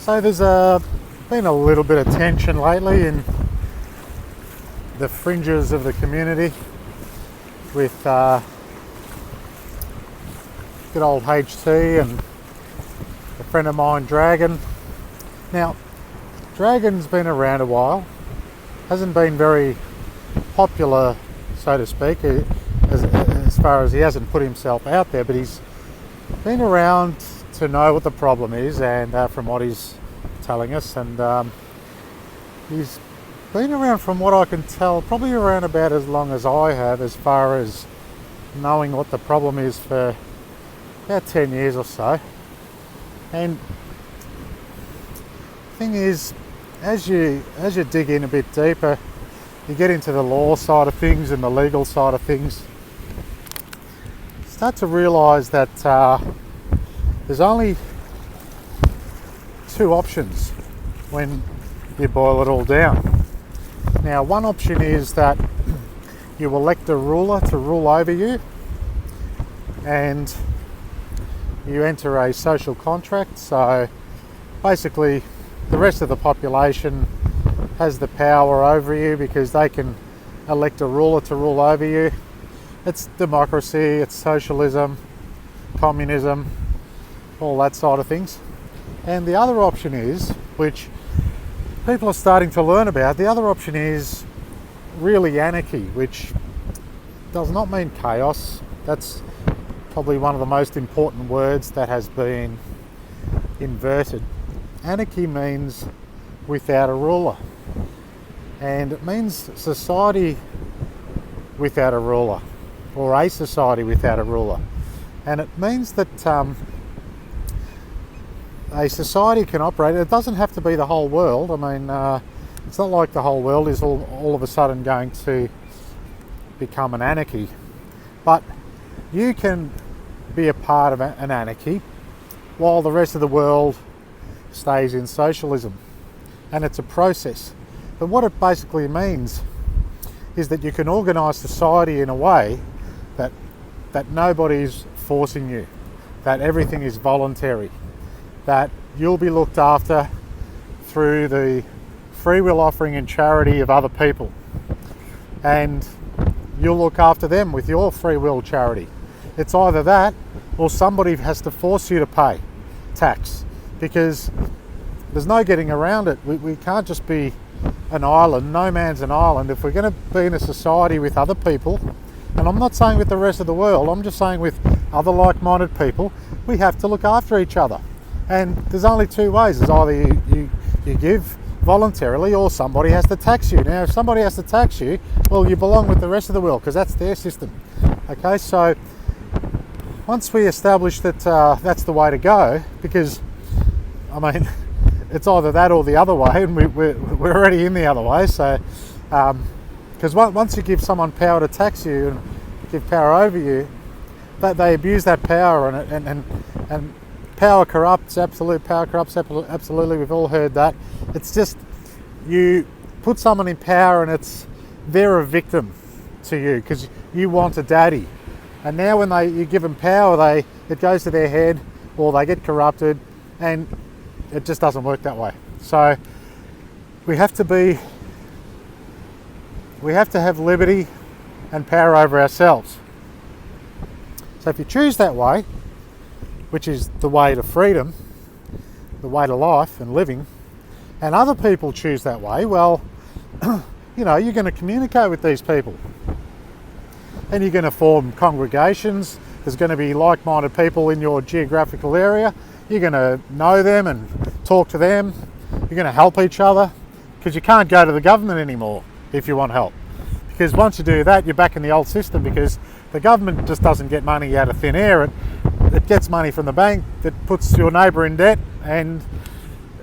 So there's been a little bit of tension lately in the fringes of the community with good old HT and a friend of mine, Dragan. Now, Dragan's been around a while, hasn't been very popular, so to speak, as far as he hasn't put himself out there, but he's been around to know what the problem is, and from what he's telling us, and he's been around, from what I can tell, probably around about as long as I have, as far as knowing what the problem is, for about 10 years or so. And the thing is, as you dig in a bit deeper, you get into the law side of things and the legal side of things, start to realise that there's only two options when you boil it all down. Now, one option is that you elect a ruler to rule over you, and you enter a social contract. So basically the rest of the population has the power over you because they can elect a ruler to rule over you. It's democracy, it's socialism, communism, all that side of things. And the other option is, which people are starting to learn about, the other option is really anarchy, which does not mean chaos. That's probably one of the most important words that has been inverted. Anarchy means without a ruler, and it means society without a ruler, or a society without a ruler. And it means that a society can operate. It doesn't have to be the whole world. I mean, it's not like the whole world is all of a sudden going to become an anarchy, but you can be a part of an anarchy while the rest of the world stays in socialism. And it's a process. But what it basically means is that you can organise society in a way that nobody's forcing you, that everything is voluntary, that you'll be looked after through the free will offering and charity of other people, and you'll look after them with your free will charity. It's either that or somebody has to force you to pay tax, because there's no getting around it. We can't just be an island. No man's an island. If we're going to be in a society with other people, and I'm not saying with the rest of the world, I'm just saying with other like-minded people, we have to look after each other. And there's only two ways. There's either you give voluntarily, or somebody has to tax you. Now, if somebody has to tax you, well, you belong with the rest of the world, because that's their system. Okay, so once we establish that that's the way to go, because, I mean, it's either that or the other way, and we're already in the other way. So, because once you give someone power to tax you and give power over you, that they abuse that power, and power corrupts. Absolute power corrupts. Absolutely, we've all heard that. It's just, you put someone in power, and they're a victim to you because you want a daddy. And now when you give them power, it goes to their head, or they get corrupted, and it just doesn't work that way. So we have to have liberty and power over ourselves. So if you choose that way, which is the way to freedom, the way to life and living, and other people choose that way, well, you're going to communicate with these people, and you're going to form congregations. There's going to be like-minded people in your geographical area. You're going to know them and talk to them. You're going to help each other, because you can't go to the government anymore if you want help, because once you do that, you're back in the old system, because the government just doesn't get money out of thin air. It gets money from the bank that puts your neighbour in debt, and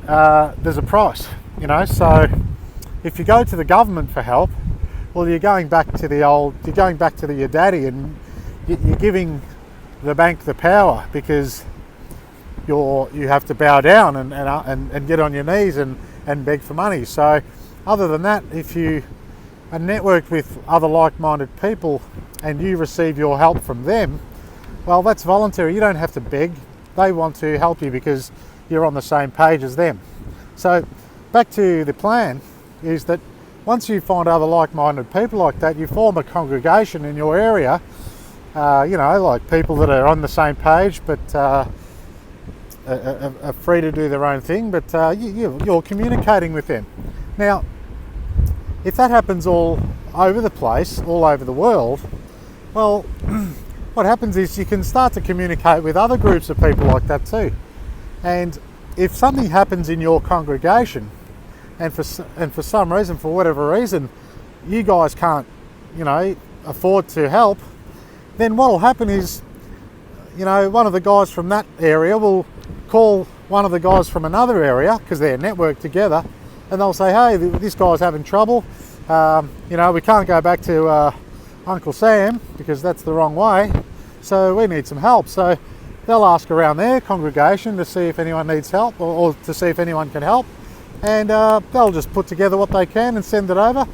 there's a price, So if you go to the government for help, well, you're going back to your daddy, and you're giving the bank the power, because you have to bow down and get on your knees and beg for money. So other than that, if you are networked with other like-minded people and you receive your help from them, well, that's voluntary. You don't have to beg. They want to help you because you're on the same page as them. So back to the plan is that once you find other like-minded people like that, you form a congregation in your area, like people that are on the same page but are free to do their own thing, but you're communicating with them. Now, if that happens all over the place, all over the world, well, what happens is you can start to communicate with other groups of people like that too. And if something happens in your congregation, and for some reason, for whatever reason, you guys can't, afford to help, then what will happen is, one of the guys from that area will call one of the guys from another area, because they're networked together, and they'll say, hey, this guy's having trouble. We can't go back to Uncle Sam because that's the wrong way, so we need some help. So they'll ask around their congregation to see if anyone needs help, or to see if anyone can help, and they'll just put together what they can and send it over.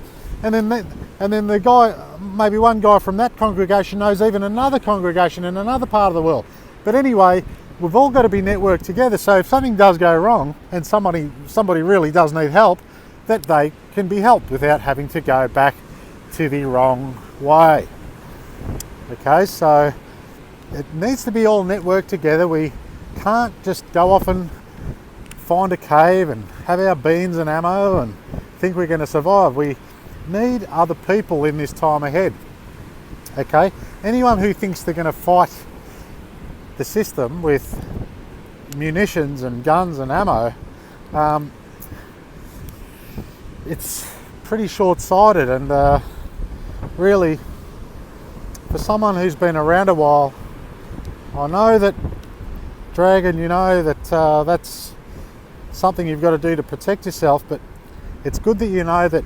And then the guy, maybe one guy from that congregation knows even another congregation in another part of the world. But anyway, we've all got to be networked together, so if something does go wrong and somebody really does need help, that they can be helped without having to go back to the wrong way. Okay, so it needs to be all networked together. We can't just go off and find a cave and have our beans and ammo and think we're going to survive. We need other people in this time ahead. Okay, anyone who thinks they're going to fight the system with munitions and guns and ammo, it's pretty short-sighted. And really, for someone who's been around a while, I know that, Dragan, that's something you've got to do to protect yourself, but it's good that you know that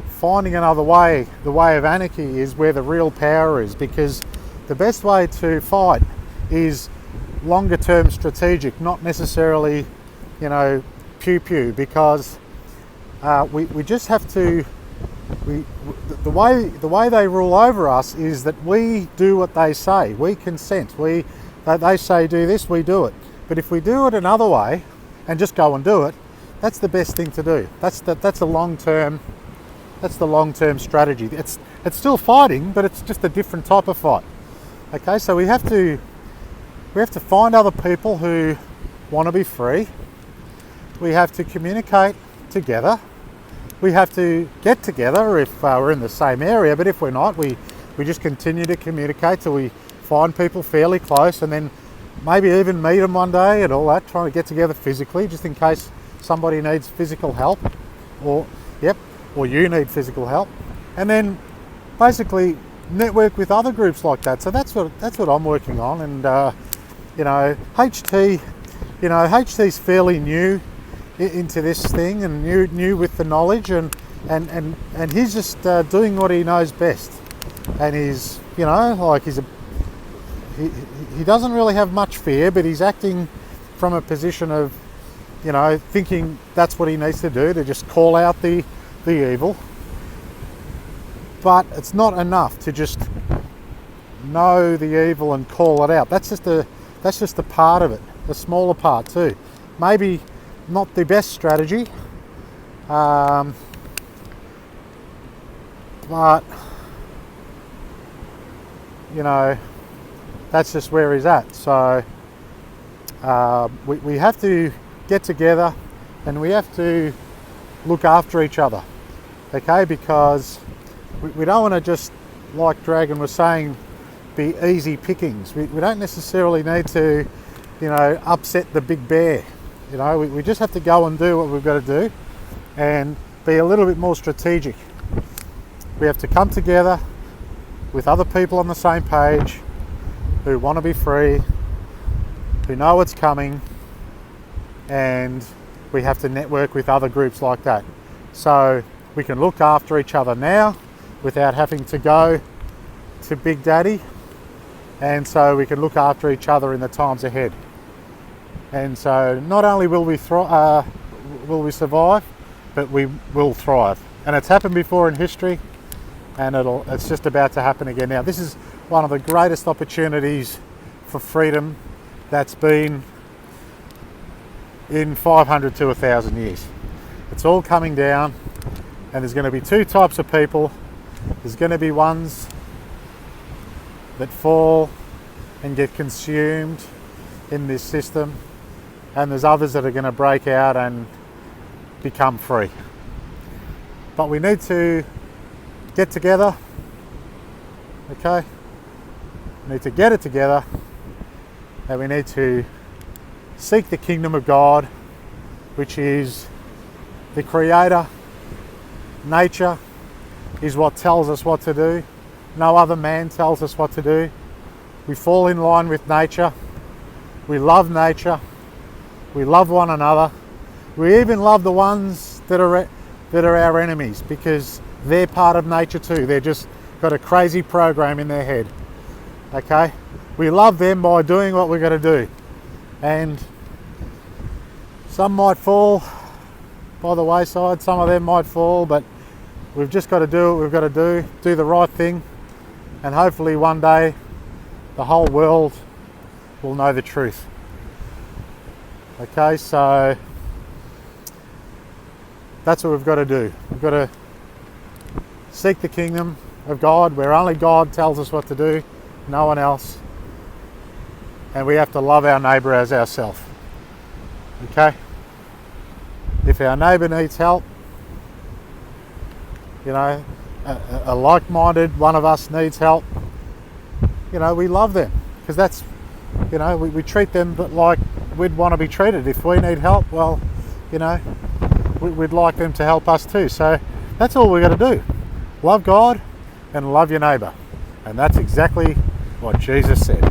finding another way, the way of anarchy, is where the real power is, because the best way to fight is longer term strategic, not necessarily, pew pew, because we just have to, the way they rule over us is that we do what they say, we consent, they say do this, we do it. But if we do it another way and just go and do it, that's the best thing to do. That's the long term strategy. It's still fighting, but it's just a different type of fight. Okay, so we have to find other people who want to be free. We have to communicate together. We have to get together if we're in the same area, but if we're not, we just continue to communicate till we find people fairly close, and then maybe even meet them one day and all that, trying to get together physically, just in case somebody needs physical help, or you need physical help, and then basically network with other groups like that. So that's what I'm working on. And HT's fairly new into this thing, and new with the knowledge, and he's just doing what he knows best. And he's he doesn't really have much fear, but he's acting from a position of thinking that's what he needs to do, to just call out the evil. But it's not enough to just know the evil and call it out. That's just a part of it, a smaller part too. Maybe not the best strategy, but that's just where he's at. So we have to get together, and we have to look after each other, okay? Because we don't want to just, like Dragan was saying, be easy pickings. We don't necessarily need to, upset the big bear. We just have to go and do what we've got to do, and be a little bit more strategic. We have to come together with other people on the same page, who want to be free, who know what's coming, and we have to network with other groups like that. So we can look after each other now without having to go to Big Daddy, and so we can look after each other in the times ahead. And so not only will we survive, but we will thrive. And it's happened before in history, and it's just about to happen again now. This is one of the greatest opportunities for freedom that's been in 500 to 1,000 years. It's all coming down, and there's going to be two types of people. There's going to be ones that fall and get consumed in this system, and there's others that are going to break out and become free. But we need to get together, okay? We need to get it together, and we need to seek the kingdom of God, which is the Creator. Nature is what tells us what to do. No other man tells us what to do. We fall in line with nature. We love nature. We love one another. We even love the ones that are our enemies, because they're part of nature too. They're just got a crazy program in their head. Okay? We love them by doing what we're going to do. And some might fall by the wayside, some of them might fall, but we've just got to do what we've got to do the right thing, and hopefully one day the whole world will know the truth. Okay, so that's what we've got to do. We've got to seek the kingdom of God, where only God tells us what to do, no one else. And we have to love our neighbour as ourselves. Okay? If our neighbour needs help, you know, a like-minded one of us needs help, you know, we love them, because that's, you know, we treat them but like we'd want to be treated. If we need help, well, you know, we'd like them to help us too. So that's all we've got to do. Love God and love your neighbour. And that's exactly what Jesus said.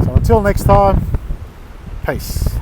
So until next time, peace.